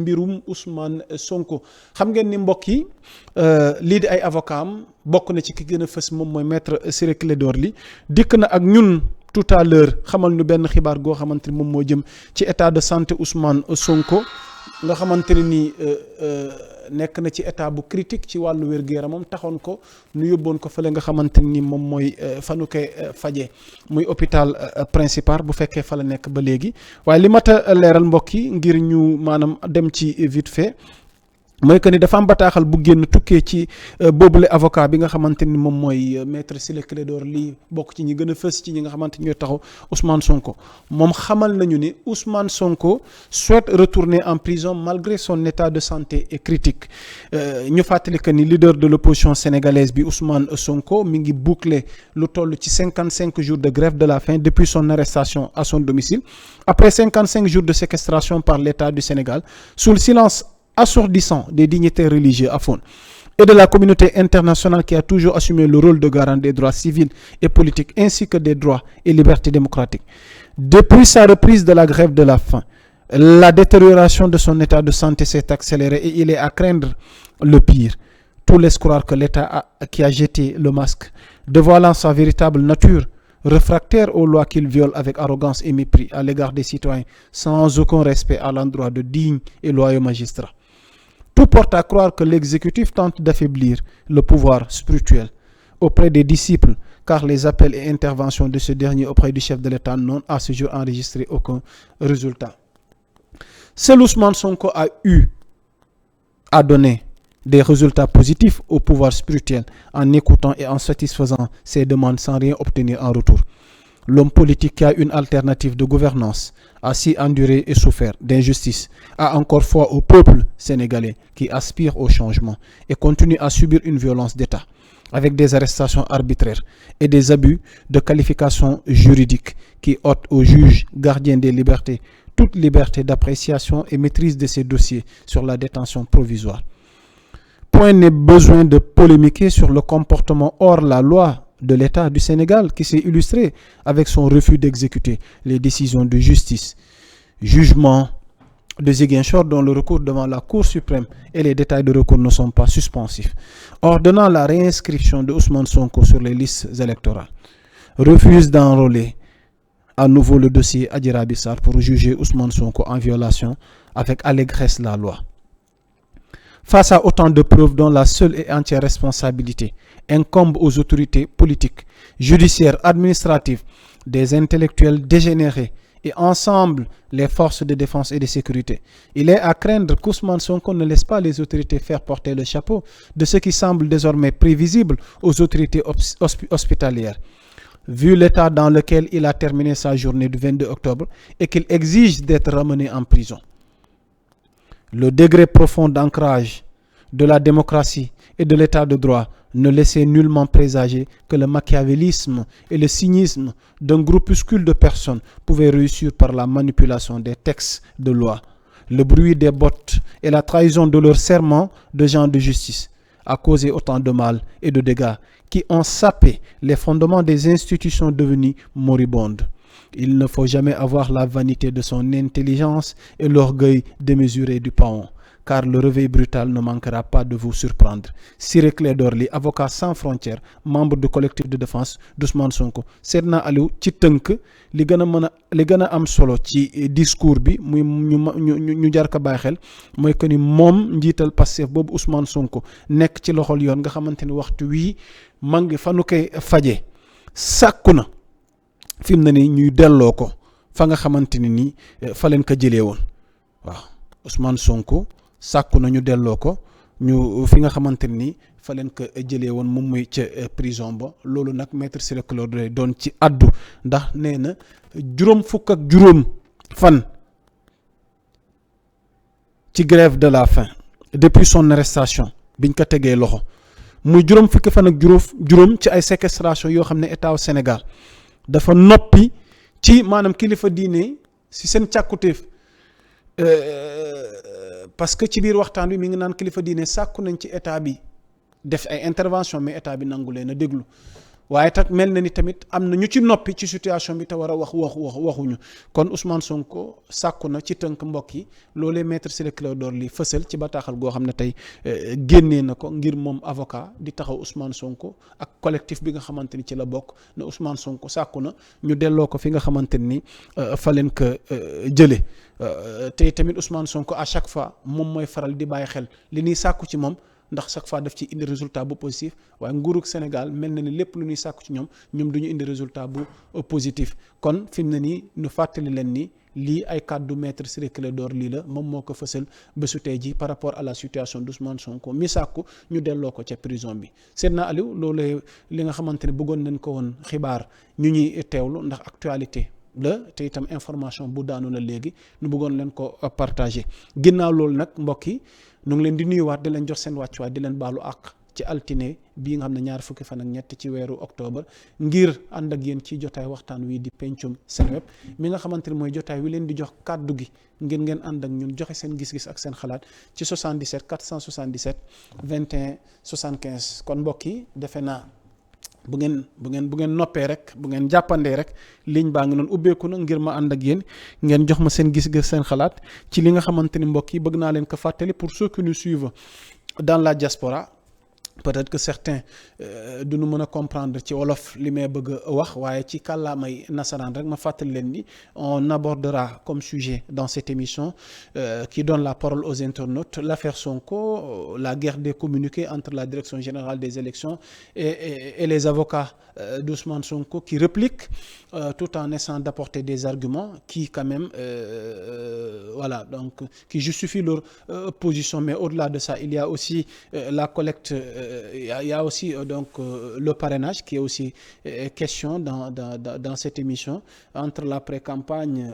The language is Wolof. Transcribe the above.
mbirum Ousmane Sonko xam ngeen ni mbokk yi lii di ay avocat am bokk na ci ki gën a fës moom mooy maître Ciré Clédor Ly dikk na ak ñun tout à l'heure xamal ñu benn xibaar goo xamante ni moom moo jëm ci état de santé Ousmane Sonko nga xamante ne nii nekk na ci état bu critique ci wàllu wér-gu-yaramam taxoon ko nu yóbboon ko fële nga xamante ni moom mooy fanu koy faje muy hôpital principal bu fekkee fa la nekk ba léegi waaye li mat a leeral mbokk yi ngir ñu maanaam dem ci vite fait mooy que ni dafa am bataaxal bu génn tukkee ci boobule avocat bi nga xamante ni moom mooy maître Ciré Clédor Ly bokk ci ñi gën a fës ci ñi nga xamante ni ñooy taxaw Ousmane Sonko moom xamal nañu ni Ousmane Sonko souhaite retourner en prison malgré son état de santé et critique ñu fàttali que ni leader de l'opposition sénégalaise bi Ousmane Sonko mi ngi boucler lu toll ci 55 jours de grève de la faim depuis son arrestation à son domicile après 55 jours de séquestration par l'État du Sénégal sous le silence assourdissant des dignitaires religieux afghans et de la communauté internationale qui a toujours assumé le rôle de garant des droits civils et politiques ainsi que des droits et libertés démocratiques. Depuis sa reprise de la grève de la faim, la détérioration de son état de santé s'est accélérée et il est à craindre le pire. Tout laisse croire que l'État qui a jeté le masque, dévoilant sa véritable nature, réfractaire aux lois qu'il viole avec arrogance et mépris à l'égard des citoyens, sans aucun respect à l'endroit de dignes et loyaux magistrats. Tout porte à croire que l'exécutif tente d'affaiblir le pouvoir spirituel auprès des disciples, car les appels et interventions de ce dernier auprès du chef de l'État n'ont à ce jour enregistré aucun résultat. Seul Ousmane Sonko a donné des résultats positifs au pouvoir spirituel en écoutant et en satisfaisant ses demandes sans rien obtenir en retour. L'homme politique qui a une alternative de gouvernance a si enduré et souffert d'injustice, a encore foi au peuple sénégalais qui aspire au changement et continue à subir une violence d'État avec des arrestations arbitraires et des abus de qualification juridique qui ôtent aux juges gardiens des libertés toute liberté d'appréciation et maîtrise de ces dossiers sur la détention provisoire. Point n'est besoin de polémiquer sur le comportement hors la loi de l'État du Sénégal qui s'est illustré avec son refus d'exécuter les décisions de justice. Jugement de Ziguinchor dont le recours devant la Cour suprême et les détails de recours ne sont pas suspensifs. Ordonnant la réinscription de Ousmane Sonko sur les listes électorales. Refuse d'enrôler à nouveau le dossier Adji Raby Sarr pour juger Ousmane Sonko en violation avec allégresse la loi. Face à autant de preuves dont la seule et entière responsabilité incombe aux autorités politiques, judiciaires, administratives, des intellectuels dégénérés et ensemble les forces de défense et de sécurité, il est à craindre qu'Ousmane Sonko ne laisse pas les autorités faire porter le chapeau de ce qui semble désormais prévisible aux autorités hospitalières. Vu l'état dans lequel il a terminé sa journée du 22 octobre et qu'il exige d'être ramené en prison. Le degré profond d'ancrage de la démocratie et de l'état de droit ne laissait nullement présager que le machiavélisme et le cynisme d'un groupuscule de personnes pouvaient réussir par la manipulation des textes de loi, le bruit des bottes et la trahison de leurs serments de gens de justice a causé autant de mal et de dégâts qui ont sapé les fondements des institutions devenues moribondes. Il ne faut jamais avoir la vanité de son intelligence et l'orgueil démesuré du paon, car le réveil brutal ne manquera pas de vous surprendre. Ciré Clédor Ly, avocat sans frontières, membre du collectif de défense d'Ousmane Sonko. Seydina Aliou ci tënk li gën a am solo ci discours bi muy ñu jar ko bàyyi xel mooy que ni moom njiital Pastef boobu Ousmane Sonko nekk ci loxol yoon nga xamante ni waxtu wii ma ngi fa nu koy faje sàkku na fi mu ne ni ñuy delloo ko fa nga xamante ni nii fa leen ko jëlee woon waaw Ousmane Sonko sàkku na ñu delloo ko ñu fi nga xamante ni fa leen ko jëlee woon moom muy ca prison ba loolu nag maître Ciré Clédor Ly doon ci addu ndax nee na juróom fukk ak juróom fan ci grève de la faim depuis son arrestation biñ ko tegee loxo muy juróom fukki fan ak juróom ci ay séquestration yoo xam ne état au Sénégal dafa noppi ci maanaam kilifa diine si seen càkkutéef parce que ci biir waxtaan bi mi ngi naan kilifa diine sàkku nañ ci état bi def ay intervention mais état bi nangu leen a déglu waaye tak mel na ni tamit am na ñu ci noppi ci situation bi te war a waxuñu kon Ousmane Sonko sàkku na ci tënk mbokk yi loolee maître Ciré Clédor Ly fësal ci bataaxal goo xam ne tey génnee na ko ngir moom avocat di taxaw Ousmane Sonko ak collectif bi nga xamante ni ci la bokk ne Ousmane Sonko sàkku na ñu delloo ko fi nga xamante ni fa leen ko jëlee tey tamit Ousmane Sonko à chaque fois moom mooy faral di bàyyi xel li ñuy sàkku ci moom. Ndax chaque fois daf ci indi résultat bu positif waaye nguurug Sénégal mel na ni lépp lu ñuy sàkku ci ñoom du ñu indi résultat bu positif kon fi mu ne nii ñu fàttali leen ni lii ay kàddu maître Ciré Clédor Ly la moom moo ko fësal bésu tey ji par rapport à la situation d'Ousmane Sonko mi sàkku ñu delloo ko ca prison bi. Seydina Aliou loolu li nga xamante ne bëggoon nañ ko woon xibaar ñu ñuy teewlu ndax actualité la te itam information bu daanu la léegi ñu bëggoon leen ko partager ginnaaw loolu nag mbokk yi ñu ngi leen di nuyuwaat di leen jox seen wàccuwaay di leen baalu àq ci altine bii nga xam ne ñaar fukki fan ak ñett ci weeru octobre ngir ànd ak yéen ci jotaay waxtaan wi di pencum Senweb mi nga xamante ni mooy jotaay wi leen di jox kàddu gi ngir ngeen ànd ak ñun joxe seen gis-gis ak seen xalaat ci 77 477 21 75 kon mbokk yi defe naa bu ngeen noppee rek bu ngeen jàppandee rek ligne baa ngi noonu ubbeeku na ngir ma ànd ak yéen ngeen jox ma seen gis-gis seen xalaat ci li nga xamante ni mbokk yi bëgg naa leen ko fàttali pour ceux qui nous suivent dans la diaspora peut-être que certains du ñu mën a comprendre ci wolof li may bëgg a wax waaye ci kàllaamay nasaraan rek ma fàttali leen ni on abordera comme sujet dans cette émission qui donne la parole aux internautes l'affaire Sonko, la guerre des communiqués entre la direction générale des élections et les avocats d'Ousmane Sonko qui répliquent tout en essayant d'apporter des arguments qui quand même voilà donc qui justifient leur position, mais au-delà de ça il y a aussi la collecte il y a aussi donc le parrainage qui est aussi question dans cette émission entre la pré-campagne